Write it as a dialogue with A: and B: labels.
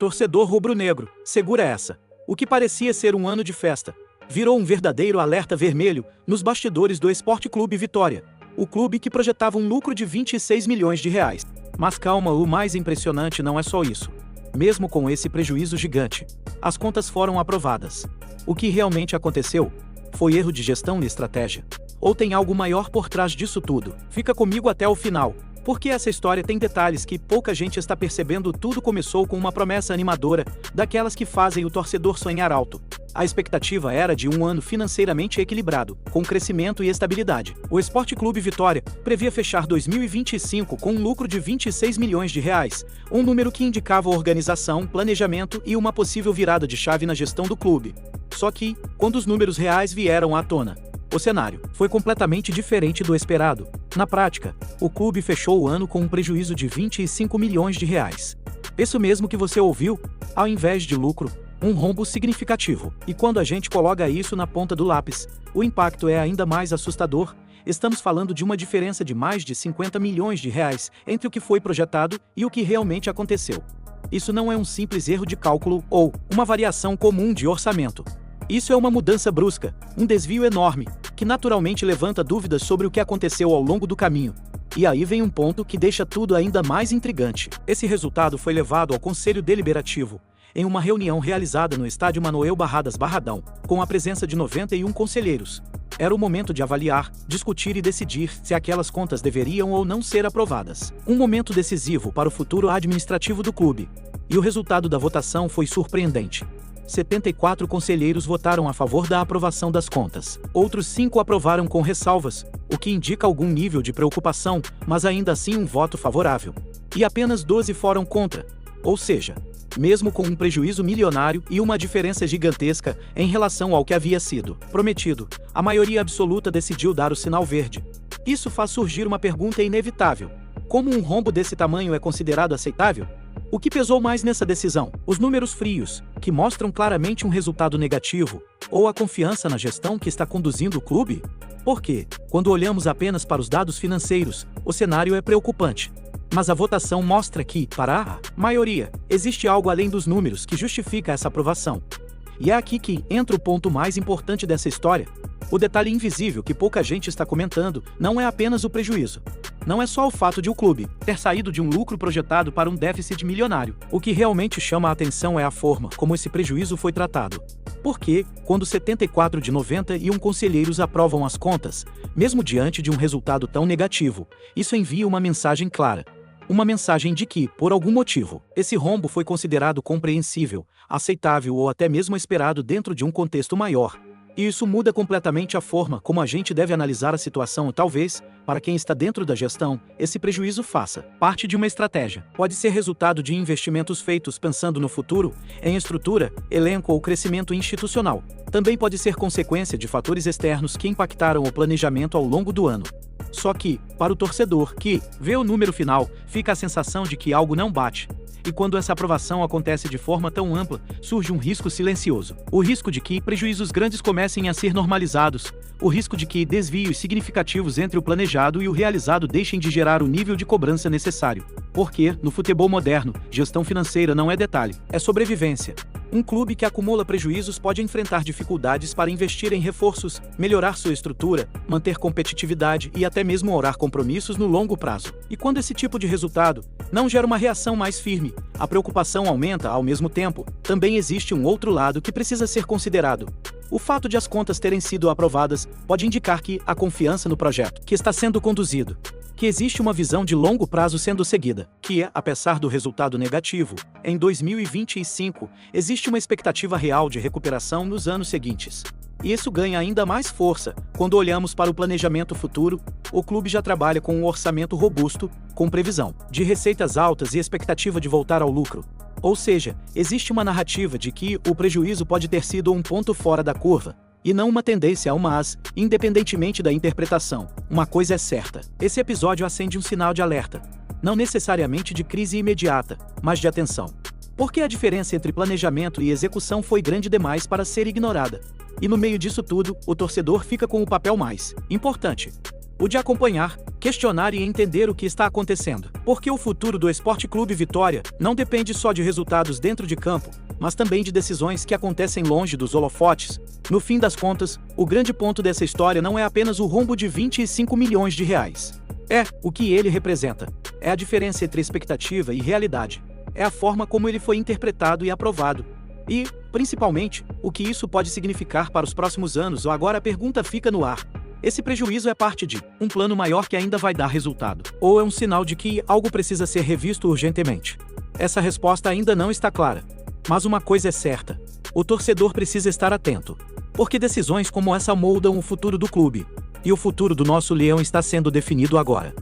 A: Torcedor rubro-negro, segura essa. O que parecia ser um ano de festa virou um verdadeiro alerta vermelho nos bastidores do Sport Clube Vitória, o clube que projetava um lucro de 26 milhões de reais. Mas calma, o mais impressionante não é só isso. Mesmo com esse prejuízo gigante, as contas foram aprovadas. O que realmente aconteceu? Foi erro de gestão e estratégia? Ou tem algo maior por trás disso tudo? Fica comigo até o final, porque essa história tem detalhes que pouca gente está percebendo. Tudo começou com uma promessa animadora, daquelas que fazem o torcedor sonhar alto. A expectativa era de um ano financeiramente equilibrado, com crescimento e estabilidade. O Sport Clube Vitória previa fechar 2025 com um lucro de 26 milhões de reais, um número que indicava organização, planejamento e uma possível virada de chave na gestão do clube. Só que, quando os números reais vieram à tona, o cenário foi completamente diferente do esperado. Na prática, o clube fechou o ano com um prejuízo de 25 milhões de reais. Isso mesmo que você ouviu, ao invés de lucro, um rombo significativo. E quando a gente coloca isso na ponta do lápis, o impacto é ainda mais assustador. Estamos falando de uma diferença de mais de 50 milhões de reais entre o que foi projetado e o que realmente aconteceu. Isso não é um simples erro de cálculo ou uma variação comum de orçamento. Isso é uma mudança brusca, um desvio enorme, que naturalmente levanta dúvidas sobre o que aconteceu ao longo do caminho. E aí vem um ponto que deixa tudo ainda mais intrigante. Esse resultado foi levado ao Conselho Deliberativo, em uma reunião realizada no estádio Manoel Barradas Barradão, com a presença de 91 conselheiros. Era o momento de avaliar, discutir e decidir se aquelas contas deveriam ou não ser aprovadas. Um momento decisivo para o futuro administrativo do clube. E o resultado da votação foi surpreendente. 74 conselheiros votaram a favor da aprovação das contas. Outros 5 aprovaram com ressalvas, o que indica algum nível de preocupação, mas ainda assim um voto favorável. E apenas 12 foram contra. Ou seja, mesmo com um prejuízo milionário e uma diferença gigantesca em relação ao que havia sido prometido, a maioria absoluta decidiu dar o sinal verde. Isso faz surgir uma pergunta inevitável: como um rombo desse tamanho é considerado aceitável? O que pesou mais nessa decisão? Os números frios, que mostram claramente um resultado negativo, ou a confiança na gestão que está conduzindo o clube? Porque, quando olhamos apenas para os dados financeiros, o cenário é preocupante. Mas a votação mostra que, para a maioria, existe algo além dos números que justifica essa aprovação. E é aqui que entra o ponto mais importante dessa história. O detalhe invisível que pouca gente está comentando não é apenas o prejuízo. Não é só o fato de o clube ter saído de um lucro projetado para um déficit milionário. O que realmente chama a atenção é a forma como esse prejuízo foi tratado. Porque, quando 74 de 91 conselheiros aprovam as contas, mesmo diante de um resultado tão negativo, isso envia uma mensagem clara. Uma mensagem de que, por algum motivo, esse rombo foi considerado compreensível, aceitável ou até mesmo esperado dentro de um contexto maior. E isso muda completamente a forma como a gente deve analisar a situação. Talvez, para quem está dentro da gestão, esse prejuízo faça parte de uma estratégia. Pode ser resultado de investimentos feitos pensando no futuro, em estrutura, elenco ou crescimento institucional. Também pode ser consequência de fatores externos que impactaram o planejamento ao longo do ano. Só que, para o torcedor que vê o número final, fica a sensação de que algo não bate. E quando essa aprovação acontece de forma tão ampla, surge um risco silencioso. O risco de que prejuízos grandes comecem a ser normalizados. O risco de que desvios significativos entre o planejado e o realizado deixem de gerar o nível de cobrança necessário. Porque, no futebol moderno, gestão financeira não é detalhe, é sobrevivência. Um clube que acumula prejuízos pode enfrentar dificuldades para investir em reforços, melhorar sua estrutura, manter competitividade e até mesmo honrar compromissos no longo prazo. E quando esse tipo de resultado não gera uma reação mais firme, a preocupação aumenta. Ao mesmo tempo, também existe um outro lado que precisa ser considerado. O fato de as contas terem sido aprovadas pode indicar que há confiança no projeto que está sendo conduzido, que existe uma visão de longo prazo sendo seguida, que, apesar do resultado negativo, em 2025, existe uma expectativa real de recuperação nos anos seguintes. E isso ganha ainda mais força quando olhamos para o planejamento futuro. O clube já trabalha com um orçamento robusto, com previsão de receitas altas e expectativa de voltar ao lucro. Ou seja, existe uma narrativa de que o prejuízo pode ter sido um ponto fora da curva, e não uma tendência. Mas, independentemente da interpretação, uma coisa é certa: esse episódio acende um sinal de alerta. Não necessariamente de crise imediata, mas de atenção. Porque a diferença entre planejamento e execução foi grande demais para ser ignorada. E no meio disso tudo, o torcedor fica com o papel mais importante. o de acompanhar, questionar e entender o que está acontecendo. Porque o futuro do Esporte Clube Vitória não depende só de resultados dentro de campo, mas também de decisões que acontecem longe dos holofotes. No fim das contas, o grande ponto dessa história não é apenas o rombo de 25 milhões de reais. É o que ele representa. É a diferença entre expectativa e realidade. É a forma como ele foi interpretado e aprovado. E, principalmente, o que isso pode significar para os próximos anos. Ou agora a pergunta fica no ar. Esse prejuízo é parte de um plano maior que ainda vai dar resultado? Ou é um sinal de que algo precisa ser revisto urgentemente? Essa resposta ainda não está clara. Mas uma coisa é certa: o torcedor precisa estar atento. Porque decisões como essa moldam o futuro do clube. E o futuro do nosso Leão está sendo definido agora.